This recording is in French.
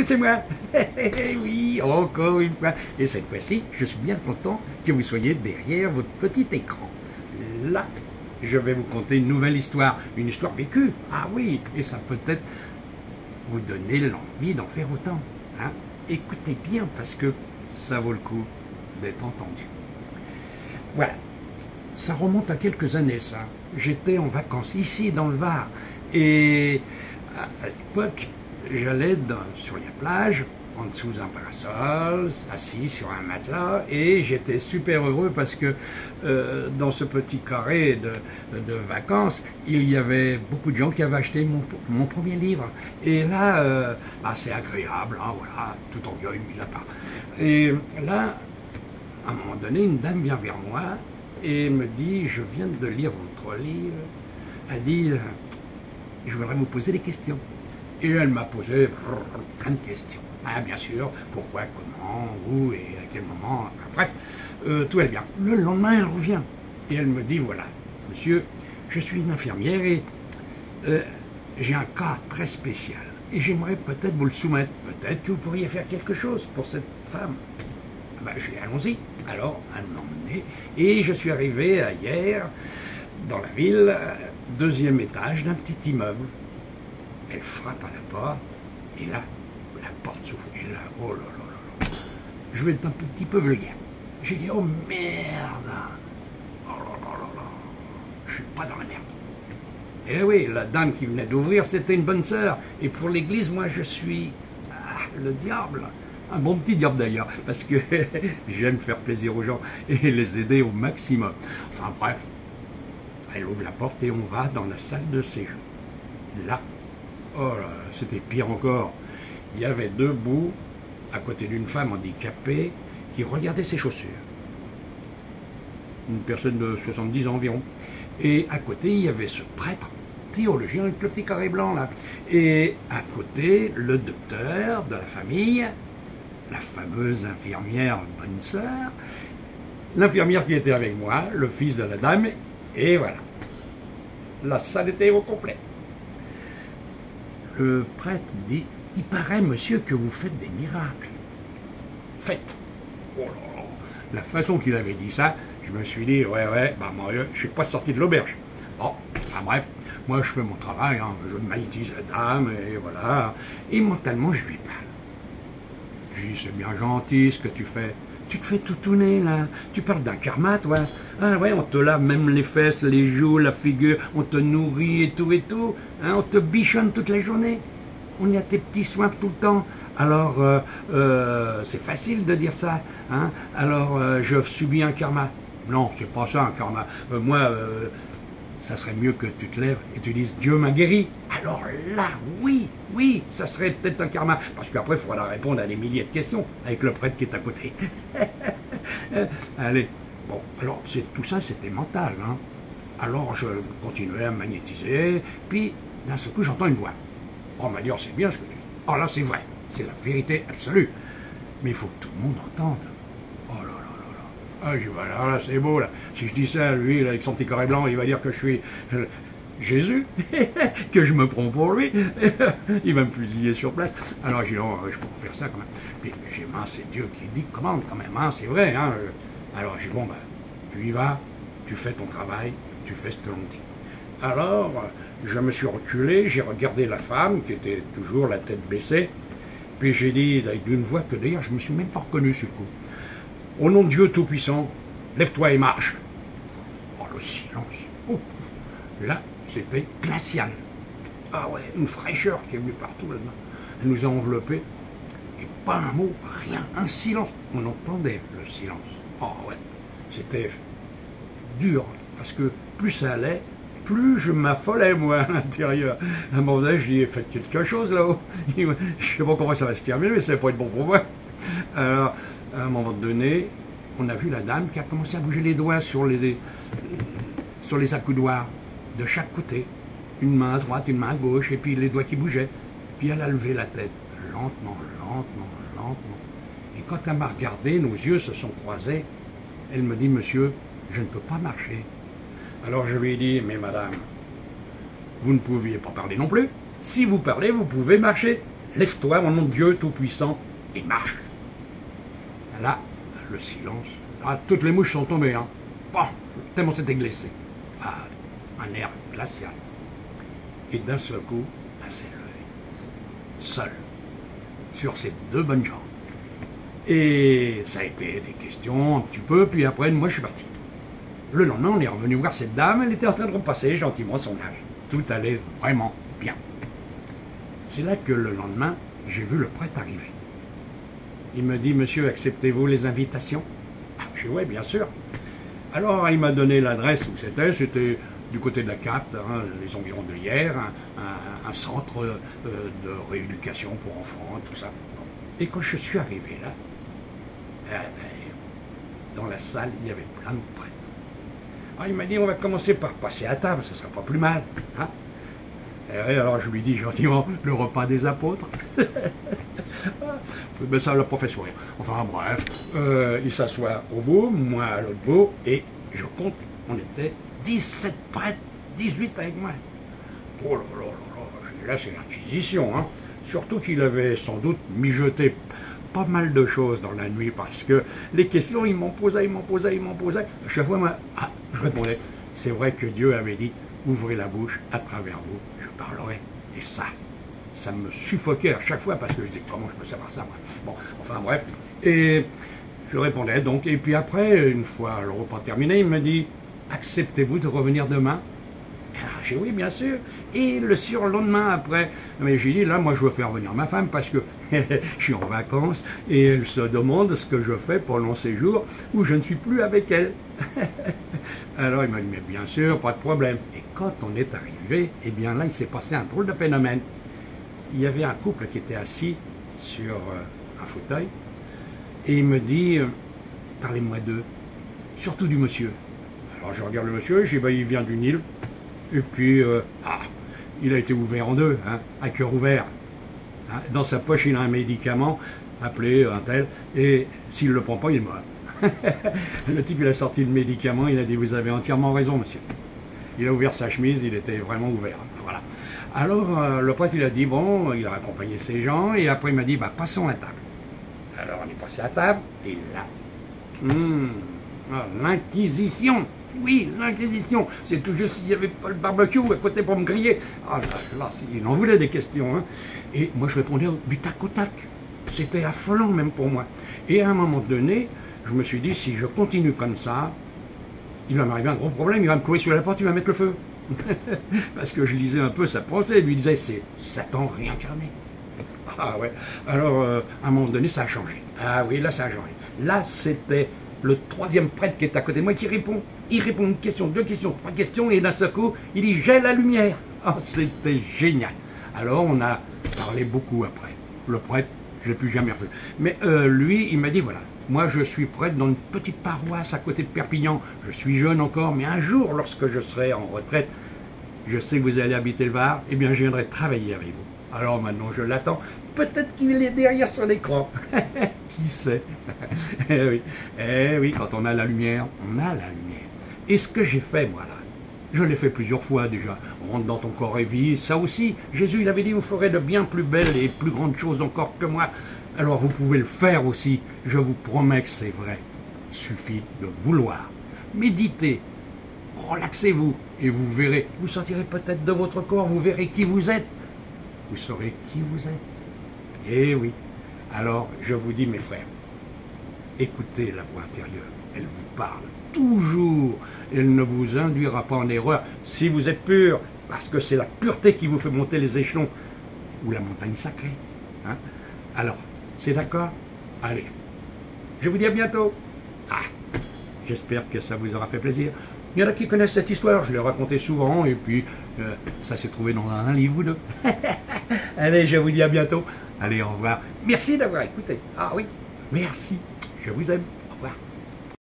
que c'est moi. Oui, encore une fois. Et cette fois-ci, je suis bien content que vous soyez derrière votre petit écran. Là, je vais vous conter une nouvelle histoire. Une histoire vécue. Ah oui, et ça peut-être vous donner l'envie d'en faire autant. Hein? Écoutez bien parce que ça vaut le coup d'être entendu. Voilà. Ça remonte à quelques années, ça. J'étais en vacances ici, dans le Var. Et à l'époque, j'allais sur les plages, en dessous d'un parasol, assis sur un matelas, et j'étais super heureux parce que dans ce petit carré de vacances, il y avait beaucoup de gens qui avaient acheté mon premier livre. Et là, c'est agréable, hein, voilà, tout orgueil mis à part. Et là, à un moment donné, une dame vient vers moi et me dit, je viens de lire votre livre. Elle dit, je voudrais vous poser des questions. Et elle m'a posé plein de questions. Ah, bien sûr, pourquoi, comment, où et à quel moment, enfin, bref, tout allait bien. Le lendemain, elle revient et elle me dit, voilà, monsieur, je suis une infirmière et j'ai un cas très spécial. Et j'aimerais peut-être vous le soumettre. Peut-être que vous pourriez faire quelque chose pour cette femme. J'ai dit, allons-y. Alors, elle m'a emmené et je suis arrivé hier, dans la ville, deuxième étage d'un petit immeuble. Elle frappe à la porte, et là, la porte s'ouvre, et là, oh là là là là, je vais être un petit peu vulgaire. J'ai dit, oh merde, oh là là là là, je suis pas dans la merde. Eh oui, la dame qui venait d'ouvrir, c'était une bonne sœur, et pour l'église, moi, je suis le diable. Un bon petit diable d'ailleurs, parce que j'aime faire plaisir aux gens et les aider au maximum. Enfin bref, elle ouvre la porte et on va dans la salle de séjour. Là, oh là, c'était pire encore. Il y avait debout, à côté d'une femme handicapée, qui regardait ses chaussures. Une personne de 70 ans environ. Et à côté, il y avait ce prêtre théologien avec le petit carré blanc là. Et à côté, le docteur de la famille, la fameuse infirmière bonne sœur, l'infirmière qui était avec moi, le fils de la dame, et voilà. La salle était au complet. Le prêtre dit, il paraît, monsieur, que vous faites des miracles. Faites. Oh là là. La façon qu'il avait dit ça, je me suis dit, ouais, moi, je suis pas sorti de l'auberge. Bon, enfin bref, moi je fais mon travail, hein, je magnétise la dame, et voilà. Et mentalement, je lui parle. Je dis, c'est bien gentil ce que tu fais. Tu te fais tout tourner, là. Tu parles d'un karma, toi. Ah ouais, on te lave même les fesses, les joues, la figure, on te nourrit et tout. Hein, on te bichonne toute la journée. On est à tes petits soins tout le temps. Alors, c'est facile de dire ça. Hein. Alors, je subis un karma. Non, c'est pas ça, un karma. Ça serait mieux que tu te lèves et tu dises « Dieu m'a guéri ». Alors là, oui, ça serait peut-être un karma. Parce qu'après, il faudra répondre à des milliers de questions avec le prêtre qui est à côté. Allez, bon, alors tout ça, c'était mental. Hein. Alors je continuais à magnétiser, puis d'un seul coup, j'entends une voix. On m'a dit « Oh, c'est bien ce que tu dis. Oh là, c'est vrai, c'est la vérité absolue. Mais il faut que tout le monde entende. » Oh là là. Ah, je dis, voilà, là, c'est beau, là. Si je dis ça à lui, là, avec son petit carré blanc, il va dire que je suis Jésus, que je me prends pour lui. Il va me fusiller sur place. Alors, je dis, non, je peux pas faire ça, quand même. Puis, j'ai dit, c'est Dieu qui dit commande, quand même, hein, c'est vrai, hein. Alors, je dis, bon, tu y vas, tu fais ton travail, tu fais ce que l'on dit. Alors, je me suis reculé, j'ai regardé la femme, qui était toujours la tête baissée, puis j'ai dit, avec une voix que d'ailleurs, je me suis même pas reconnu sur le coup. Au nom de Dieu Tout-Puissant, lève-toi et marche. Oh, le silence. Oh. Là, c'était glacial. Ah ouais, une fraîcheur qui est venue partout là-dedans. Elle nous a enveloppés. Et pas un mot, rien, un silence. On entendait le silence. Oh ouais, c'était dur. Parce que plus ça allait, plus je m'affolais, moi, à l'intérieur. À un moment donné, je dis, faites quelque chose là-haut. Je ne sais pas comment ça va se terminer, mais ça va pas être bon pour moi. Alors, à un moment donné, on a vu la dame qui a commencé à bouger les doigts sur les accoudoirs de chaque côté. Une main à droite, une main à gauche, et puis les doigts qui bougeaient. Puis elle a levé la tête, lentement. Et quand elle m'a regardé, nos yeux se sont croisés. Elle me dit, monsieur, je ne peux pas marcher. Alors je lui ai dit, mais madame, vous ne pouviez pas parler non plus. Si vous parlez, vous pouvez marcher. lève-toi, mon nom de Dieu Tout-Puissant, et marche. Là, le silence. Ah, toutes les mouches sont tombées, hein. Bon, tellement c'était glacé. Ah, un air glacial. Et d'un seul coup, elle s'est levée. Seule. Sur ses deux bonnes jambes. Et ça a été des questions un petit peu, puis après, moi je suis parti. Le lendemain, on est revenu voir cette dame, elle était en train de repasser gentiment son âge. Tout allait vraiment bien. C'est là que le lendemain, j'ai vu le prêtre arriver. Il me dit, monsieur, acceptez-vous les invitations? Ah, je dis, oui, bien sûr. Alors, il m'a donné l'adresse où c'était du côté de la Capte, hein, les environs de hier, un centre de rééducation pour enfants, tout ça. Et quand je suis arrivé là, dans la salle, il y avait plein de prêtres. Alors, il m'a dit, on va commencer par passer à table, ça ne sera pas plus mal. Hein. Et alors je lui dis gentiment, le repas des apôtres. Mais ça l'a pas fait sourire. Enfin bref, il s'assoit au bout, moi à l'autre bout, et je compte, on était 17 prêtres, 18 avec moi. Oh là là là là, là c'est l'inquisition, hein. Surtout qu'il avait sans doute mijoté pas mal de choses dans la nuit, parce que les questions, il m'en posait. À chaque fois, moi, je répondais, c'est vrai que Dieu avait dit, ouvrez la bouche, à travers vous, je parlerai. Et ça me suffoquait à chaque fois, parce que je disais, comment je peux savoir ça, moi? Bon, enfin bref, et je répondais donc, et puis après, une fois le repas terminé, il me dit, acceptez-vous de revenir demain? Alors, j'ai dit, oui, bien sûr. Et le surlendemain après, mais j'ai dit, là, moi, je veux faire venir ma femme parce que je suis en vacances et elle se demande ce que je fais pendant ces jours où je ne suis plus avec elle. Alors, il m'a dit, mais bien sûr, pas de problème. Et quand on est arrivé, eh bien là, il s'est passé un drôle de phénomène. Il y avait un couple qui était assis sur un fauteuil et il me dit, parlez-moi d'eux, surtout du monsieur. Alors, je regarde le monsieur, j'ai dit, il vient du Nil. Et puis, il a été ouvert en deux, hein, à cœur ouvert. Hein. Dans sa poche, il a un médicament appelé un tel, et s'il ne le prend pas, il meurt. Le type, il a sorti le médicament, il a dit, vous avez entièrement raison, monsieur. Il a ouvert sa chemise, il était vraiment ouvert. Voilà. Alors, le prêtre, il a dit, bon, il a accompagné ses gens, et après, il m'a dit, bah, passons à table. Alors, on est passé à table, et là, l'inquisition. Oui, l'inquisition, c'est tout juste s'il n'y avait pas le barbecue à côté pour me griller. Ah là, il en voulait des questions. Hein. Et moi, je répondais du tac au tac. C'était affolant même pour moi. Et à un moment donné, je me suis dit, si je continue comme ça, il va m'arriver un gros problème, il va me clouer sur la porte, il va mettre le feu. Parce que je lisais un peu sa pensée, il lui disait, c'est Satan réincarné. Ah ouais, alors à un moment donné, ça a changé. Ah oui, là, ça a changé. Là, c'était le troisième prêtre qui est à côté de moi qui répond. Il répond une question, deux questions, trois questions, et d'un seul coup, il dit « j'ai la lumière ». Oh, c'était génial. Alors, on a parlé beaucoup après. Le prêtre, je ne l'ai plus jamais revu. Mais lui, il m'a dit, voilà, moi je suis prêtre dans une petite paroisse à côté de Perpignan. Je suis jeune encore, mais un jour, lorsque je serai en retraite, je sais que vous allez habiter le Var, eh bien, je viendrai travailler avec vous. Alors maintenant, je l'attends. Peut-être qu'il est derrière son écran. Qui sait? Eh oui, quand on a la lumière, on a la lumière. Et ce que j'ai fait, moi, là, je l'ai fait plusieurs fois déjà. Rentre dans ton corps et vis, ça aussi. Jésus, il avait dit, vous ferez de bien plus belles et plus grandes choses encore que moi. Alors vous pouvez le faire aussi. Je vous promets que c'est vrai. Il suffit de vouloir. Méditez. Relaxez-vous. Et vous verrez. Vous sortirez peut-être de votre corps. Vous verrez qui vous êtes. Vous saurez qui vous êtes. Eh oui. Alors, je vous dis, mes frères, écoutez la voix intérieure. Elle vous parle toujours. Elle ne vous induira pas en erreur si vous êtes pur, parce que c'est la pureté qui vous fait monter les échelons ou la montagne sacrée. Hein? Alors, c'est d'accord? Allez, je vous dis à bientôt. J'espère que ça vous aura fait plaisir. Il y en a qui connaissent cette histoire, je l'ai racontée souvent, et puis ça s'est trouvé dans un livre ou deux. Allez, je vous dis à bientôt. Allez, au revoir. Merci d'avoir écouté. Ah oui, merci. Je vous aime.